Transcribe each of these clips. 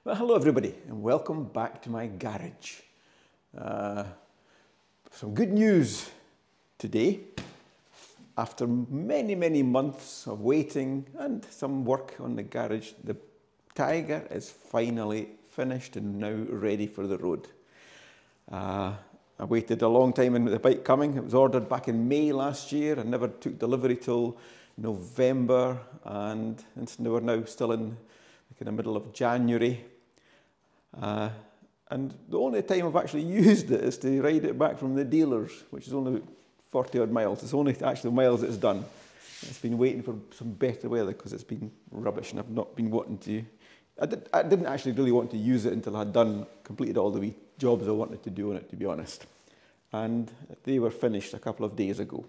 Well, hello everybody and welcome back to my garage. Some good news today. After many months of waiting and some work on the garage, the Tiger is finally finished and now ready for the road. I waited a long time in the bike coming. It was ordered back in May last year and never took delivery till November, and we're now still in the middle of January. And the only time I've actually used it is to ride it back from the dealers, which is only 40 odd miles. It's only actually miles it's done. It's been waiting for some better weather because it's been rubbish and I've not been wanting to. I didn't actually really want to use it until I'd completed all the wee jobs I wanted to do on it, to be honest. And they were finished a couple of days ago.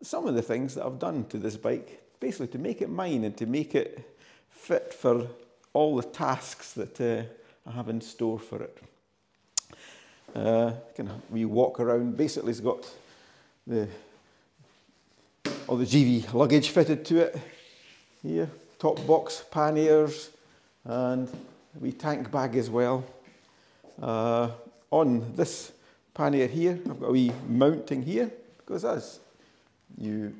Some of the things that I've done to this bike, basically to make it mine and to make it fit for all the tasks that I have in store for it. We walk around. Basically, it's got all the GIVI luggage fitted to it. Here, top box, panniers, and a wee tank bag as well. On this pannier here, I've got a wee mounting here, because as you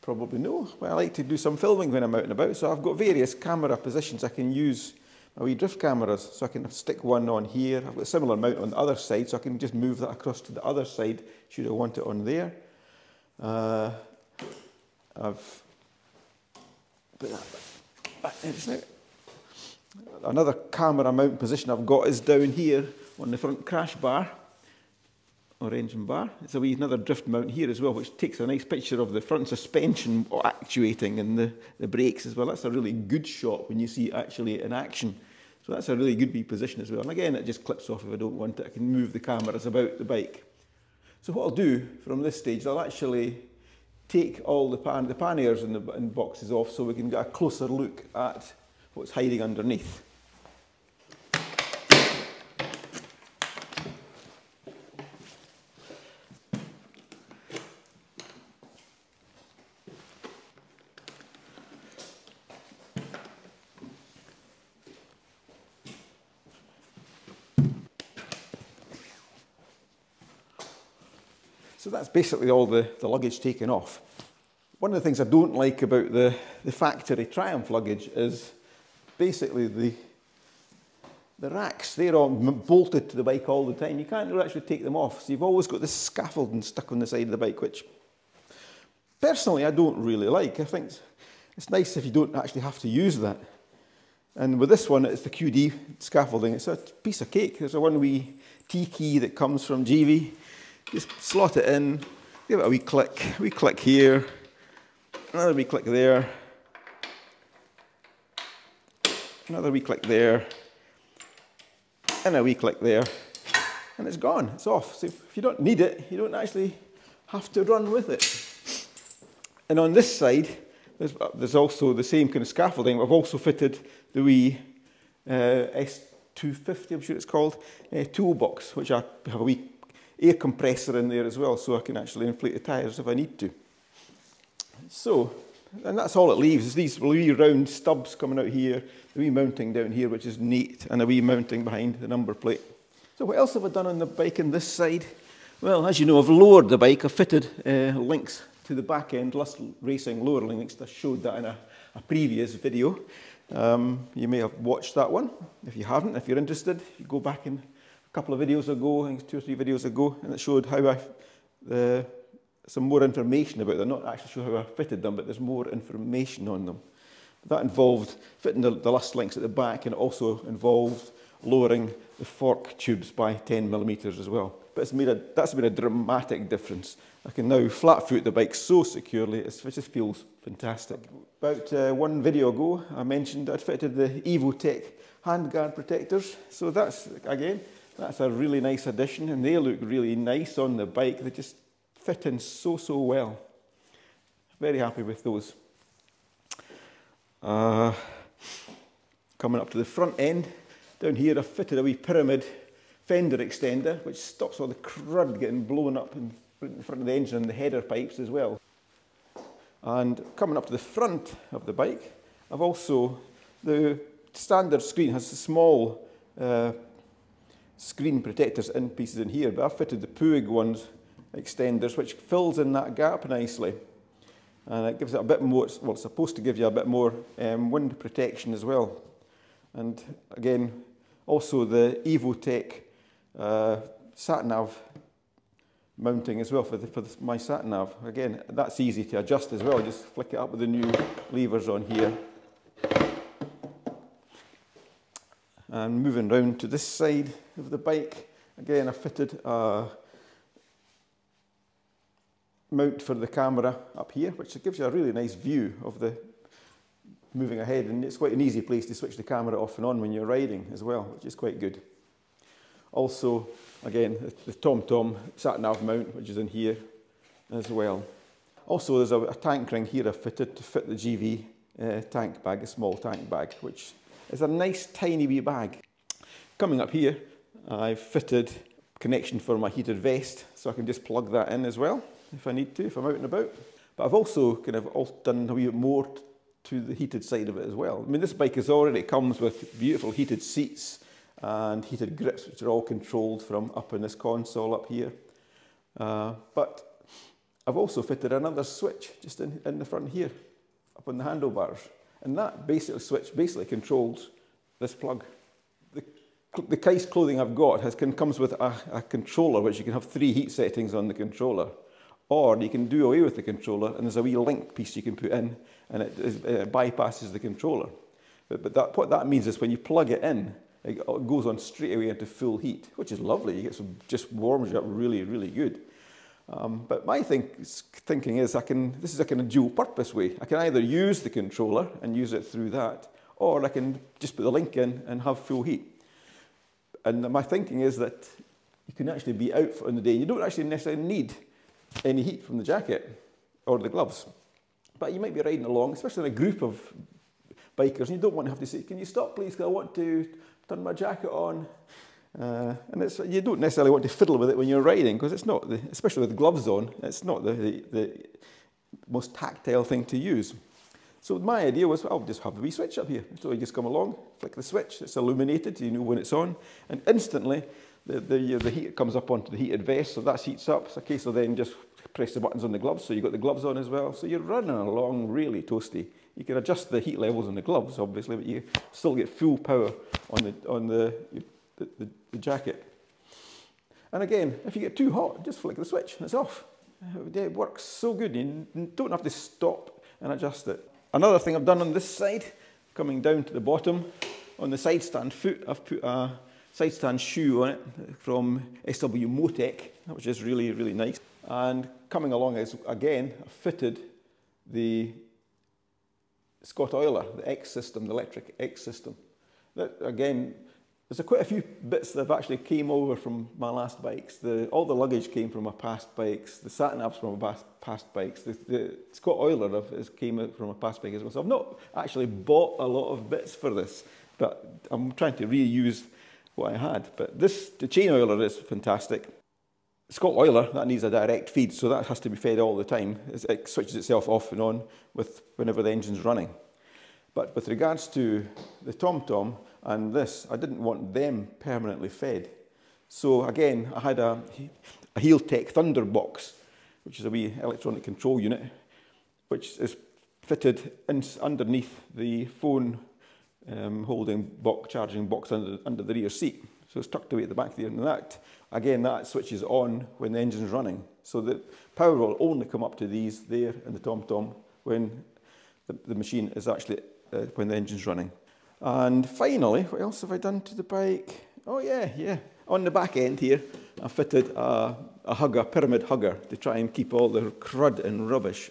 probably know, well, I like to do some filming when I'm out and about, so I've got various camera positions. I can use my wee drift cameras, so I can stick one on here. I've got a similar mount on the other side, so I can just move that across to the other side should I want it on there. I've put that back there just now. Another camera mount position I've got is down here on the front crash bar, or engine bar. It's another drift mount here as well, which takes a nice picture of the front suspension actuating and the brakes as well. That's a really good shot when you see it actually in action. So that's a really good wee position as well. And again, it just clips off if I don't want it. I can move the cameras about the bike. So what I'll do from this stage, I'll actually take all the panniers and boxes off so we can get a closer look at what's hiding underneath. So that's basically all the luggage taken off. One of the things I don't like about the factory Triumph luggage is basically the racks. They're all bolted to the bike all the time. You can't really actually take them off. So you've always got this scaffolding stuck on the side of the bike, which personally I don't really like. I think it's nice if you don't actually have to use that. And with this one, it's the QD scaffolding. It's a piece of cake. There's a one wee T-key that comes from GIVI. Just slot it in, give it a wee click here, another wee click there, another wee click there, and a wee click there, and it's gone, it's off. So if you don't need it, you don't actually have to run with it. And on this side, there's also the same kind of scaffolding. I've also fitted the wee S250, I'm sure it's called, toolbox, which I have a wee air compressor in there as well, so I can actually inflate the tyres if I need to. So, and that's all it leaves, is these wee round stubs coming out here, the wee mounting down here, which is neat, and a wee mounting behind the number plate. So what else have I done on the bike on this side? Well, as you know, I've lowered the bike. I've fitted links to the back end, Lust Racing lower links. I showed that in a previous video. You may have watched that one. If you haven't, if you're interested, you go back in a couple of videos ago, I think 2 or 3 videos ago, and it showed how some more information about them. Not actually show how I fitted them, but there's more information on them. That involved fitting the Lust links at the back, and it also involved lowering the fork tubes by 10mm as well. But that's made a dramatic difference. I can now flat foot the bike so securely, it just feels fantastic. About 1 video ago, I mentioned I'd fitted the EVOTECH handguard protectors. So that's a really nice addition, and they look really nice on the bike. They just fit in so well. Very happy with those. Coming up to the front end, down here I've fitted a wee pyramid Fenda Extender, which stops all the crud getting blown up in front of the engine and the header pipes as well. And coming up to the front of the bike, I've also, the standard screen has small screen protectors in pieces in here, but I've fitted the Puig ones, extenders, which fills in that gap nicely. And it gives it a bit more, well, it's supposed to give you a bit more wind protection as well. And again, also the EVOTECH Sat Nav mounting as well for my Sat Nav. Again, that's easy to adjust as well. Just flick it up with the new levers on here. And moving round to this side of the bike, again I fitted a mount for the camera up here, which gives you a really nice view of the moving ahead, and it's quite an easy place to switch the camera off and on when you're riding as well, which is quite good. Also, again, the TomTom Sat Nav mount, which is in here as well. Also, there's a tank ring here I've fitted to fit the GIVI tank bag, a small tank bag, which is a nice tiny wee bag. Coming up here, I've fitted connection for my heated vest, so I can just plug that in as well if I need to, if I'm out and about. But I've also kind of done a wee bit more to the heated side of it as well. I mean, this bike already comes with beautiful heated seats and heated grips, which are all controlled from up in this console up here. But I've also fitted another switch just in the front here, up on the handlebars. And that switch basically controls this plug. The Kais clothing I've got comes with a controller, which you can have 3 heat settings on the controller. Or you can do away with the controller, and there's a wee link piece you can put in, and it bypasses the controller. But what that means is when you plug it in, it goes on straight away into full heat, which is lovely. You get some, just warms you up really, really good. But my thinking is this is a kind of dual purpose way. I can either use the controller and use it through that, or I can just put the link in and have full heat. And my thinking is that you can actually be out on the day. You don't actually necessarily need any heat from the jacket or the gloves. But you might be riding along, especially in a group of bikers, and you don't want to have to say, "Can you stop please, because I want to turn my jacket on." And you don't necessarily want to fiddle with it when you're riding, because it's not, especially with gloves on, it's not the most tactile thing to use. So my idea was, I'll just have the wee switch up here. So you just come along, flick the switch, it's illuminated, you know when it's on, and instantly the heat comes up onto the heated vest, so that heats up. It's a case of then just press the buttons on the gloves, so you've got the gloves on as well. So you're running along really toasty. You can adjust the heat levels on the gloves, obviously, but you still get full power on the jacket. And again, if you get too hot, just flick the switch and it's off. It works so good, you don't have to stop and adjust it. Another thing I've done on this side, coming down to the bottom, on the side stand foot, I've put a side stand shoe on it from SW-Motech, which is really, really nice. And coming along is, again, I've fitted the Scott Oiler, the xSystem, the electric xSystem. That, again, there's quite a few bits that have actually came over from my last bikes. All the luggage came from my past bikes, the sat navs from my past bikes, the Scott Oiler came out from my past bike as well. So I've not actually bought a lot of bits for this, but I'm trying to reuse what I had. But the chain oiler is fantastic. Scott Oiler, that needs a direct feed, so that has to be fed all the time. It switches itself off and on whenever the engine's running. But with regards to the TomTom and this, I didn't want them permanently fed. So again, I had a Healtech Thunderbox, which is a wee electronic control unit, which is fitted underneath the phone holding box, charging box under the rear seat. So it's tucked away at the back there, and that switches on when the engine's running. So the power will only come up to these there in the TomTom when the machine is actually, when the engine's running. And finally, what else have I done to the bike? Oh yeah. On the back end here, I fitted a pyramid hugger to try and keep all the crud and rubbish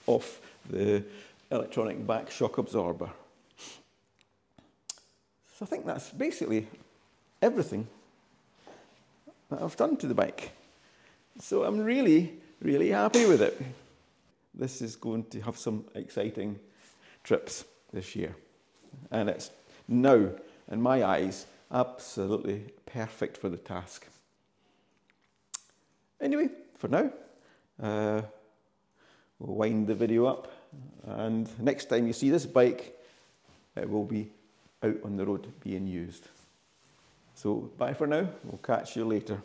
off the electronic back shock absorber. So I think that's basically everything that I've done to the bike. So I'm really, really happy with it. This is going to have some exciting trips this year. And it's now, in my eyes, absolutely perfect for the task. Anyway, for now, we'll wind the video up, and next time you see this bike, it will be out on the road being used. So bye for now, we'll catch you later.